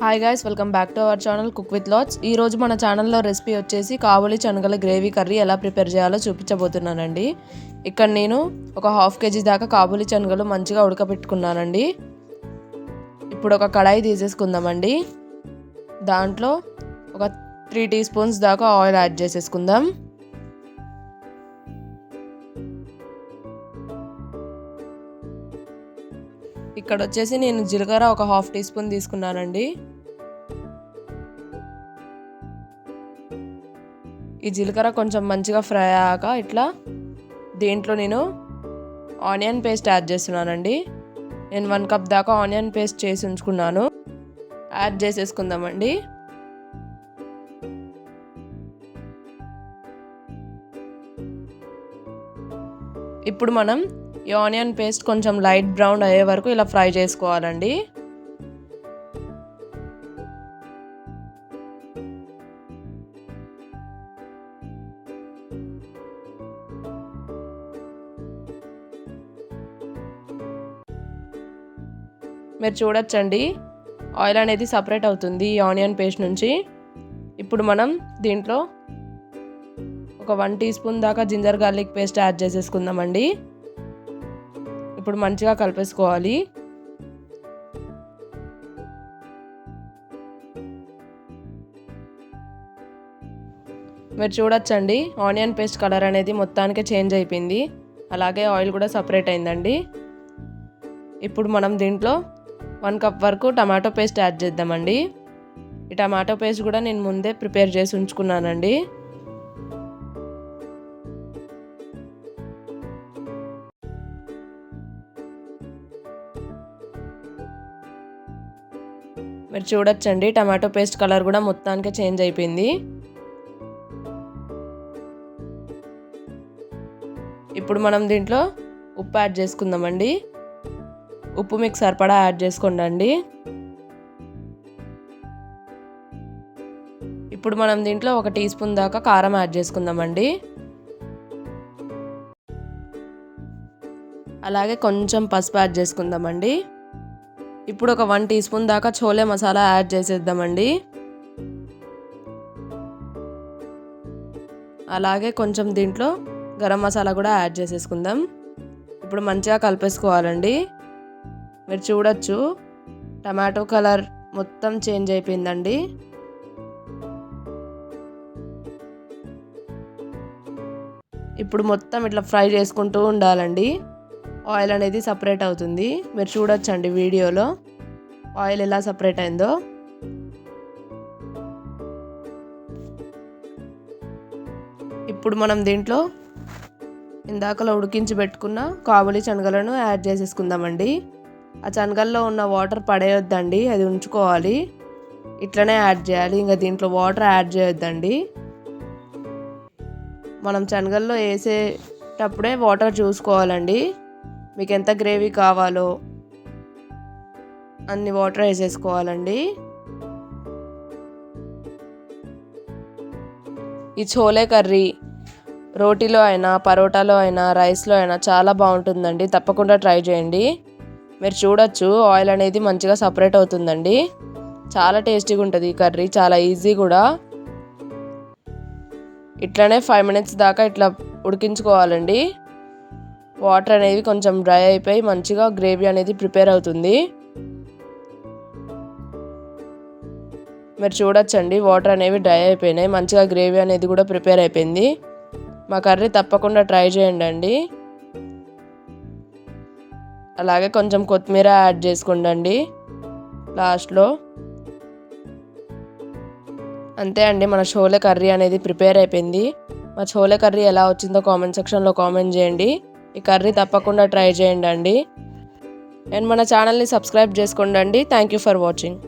Hi guys, welcome back to our channel cook with lots. ఈ రోజు మన ఛానల్లో రెసిపీ వచ్చేసి కాబూలి శనగల గ్రేవీ కర్రీ ఎలా ప్రిపేర్ చేయాలో చూపించబోతున్నానండి. ఇక్కడ నేను ఒక హాఫ్ కేజీ దాకా కాబూలి శనగలు మంచిగా ఉడకబెట్టుకున్నానండి. ఇప్పుడు ఒక కడాయి తీసేసుకుందామండి. దాంట్లో ఒక 3 టీ స్పూన్స్ దాకా ఆయిల్ యాడ్ చేసేసుకుందాం. ఇక్కడ వచ్చేసి నేను జీలకర్ర ఒక హాఫ్ టీ స్పూన్ తీసుకున్నానండి. ఈ జీలకర్ర కొంచెం మంచిగా ఫ్రై అయ్యాక ఇట్లా దీంట్లో నేను ఆనియన్ పేస్ట్ యాడ్ చేస్తున్నానండి. నేను 1 కప్ దాకా ఆనియన్ పేస్ట్ చేసి ఉంచుకున్నాను. యాడ్ చేసేసుకుందామండి. ఇప్పుడు మనం ఈ ఆనియన్ పేస్ట్ కొంచెం లైట్ బ్రౌన్ అయ్యే వరకు ఇలా ఫ్రై చేసుకోవాలండి. మీరు చూడొచ్చండి, ఆయిల్ అనేది సపరేట్ అవుతుంది ఈ ఆనియన్ పేస్ట్ నుంచి. ఇప్పుడు మనం దీంట్లో ఒక 1 టీ స్పూన్ దాకా జింజర్ గార్లిక్ పేస్ట్ యాడ్ చేసేసుకుందామండి. ఇప్పుడు మంచిగా కలిపేసుకోవాలి. మీరు చూడొచ్చండి, ఆనియన్ పేస్ట్ కలర్ అనేది మొత్తానికి చేంజ్ అయిపోయింది. అలాగే ఆయిల్ కూడా సపరేట్ అయిందండి. ఇప్పుడు మనం దీంట్లో 1 కప్ వరకు టమాటో పేస్ట్ యాడ్ చేద్దామండి. ఈ టమాటో పేస్ట్ కూడా నేను ముందే ప్రిపేర్ చేసి ఉంచుకున్నానండి. మీరు చూడొచ్చండి, టమాటో పేస్ట్ కలర్ కూడా మొత్తానికి చేంజ్ అయిపోయింది. ఇప్పుడు మనం దీంట్లో ఉప్పు యాడ్ చేసుకుందామండి. ఉప్పు మీకు సరిపడా యాడ్ చేసుకోండి. ఇప్పుడు మనం దీంట్లో 1 టీ స్పూన్ దాకా కారం యాడ్ చేసుకుందామండి. అలాగే కొంచెం పసుపు యాడ్ చేసుకుందామండి. ఇప్పుడు ఒక 1 టీ స్పూన్ దాకా చోలే మసాలా యాడ్ చేసేద్దామండి. అలాగే కొంచెం దీంట్లో గరం మసాలా కూడా యాడ్ చేసేసుకుందాం. ఇప్పుడు మంచిగా కలిపేసుకోవాలండి. మీరు చూడొచ్చు, టమాటో కలర్ మొత్తం చేంజ్ అయిపోయిందండి. ఇప్పుడు మొత్తం ఇట్లా ఫ్రై చేసుకుంటూ ఉండాలండి. ఆయిల్ అనేది సపరేట్ అవుతుంది. మీరు చూడొచ్చండి వీడియోలో ఆయిల్ ఎలా సపరేట్ అయిందో. ఇప్పుడు మనం దీంట్లో ఇందాకలో ఉడికించి పెట్టుకున్న కాబూలి శనగలను యాడ్ చేసేసుకుందామండి. ఆ శనగల్లో ఉన్న వాటర్ పడేయొద్దండి, అది ఉంచుకోవాలి. ఇట్లనే యాడ్ చేయాలి, ఇంకా దీంట్లో వాటర్ యాడ్ చేయొద్దండి. మనం శనగల్లో వేసేటప్పుడే వాటర్ చూసుకోవాలండి. మీకు ఎంత గ్రేవీ కావాలో అన్ని వాటర్ వేసేసుకోవాలండి. ఈ చోలే కర్రీ రోటీలో అయినా, పరోటాలో అయినా, రైస్లో అయినా చాలా బాగుంటుందండి. తప్పకుండా ట్రై చేయండి. మీరు చూడొచ్చు, ఆయిల్ అనేది మంచిగా సపరేట్ అవుతుందండి. చాలా టేస్టీగా ఉంటుంది ఈ కర్రీ, చాలా ఈజీ కూడా. ఇట్లనే 5 మినిట్స్ దాకా ఇట్లా ఉడికించుకోవాలండి. వాటర్ అనేవి కొంచెం డ్రై అయిపోయి మంచిగా గ్రేవీ అనేది ప్రిపేర్ అవుతుంది. మీరు చూడొచ్చండి, వాటర్ అనేవి డ్రై అయిపోయినాయి, మంచిగా గ్రేవీ అనేది కూడా ప్రిపేర్ అయిపోయింది. మా కర్రీ తప్పకుండా ట్రై చేయండి. అలాగే కొంచెం కొత్తిమీర యాడ్ చేసుకోండి లాస్ట్లో. అంతే అండి, మన చోలే కర్రీ అనేది ప్రిపేర్ అయిపోయింది. మా చోలే కర్రీ ఎలా వచ్చిందో కామెంట్ సెక్షన్లో కామెంట్ చేయండి. ఈ కర్రీ తప్పకుండా ట్రై చేయండి. అండ్ మన ఛానల్ని సబ్స్క్రైబ్ చేసుకోండి. Thank you for watching.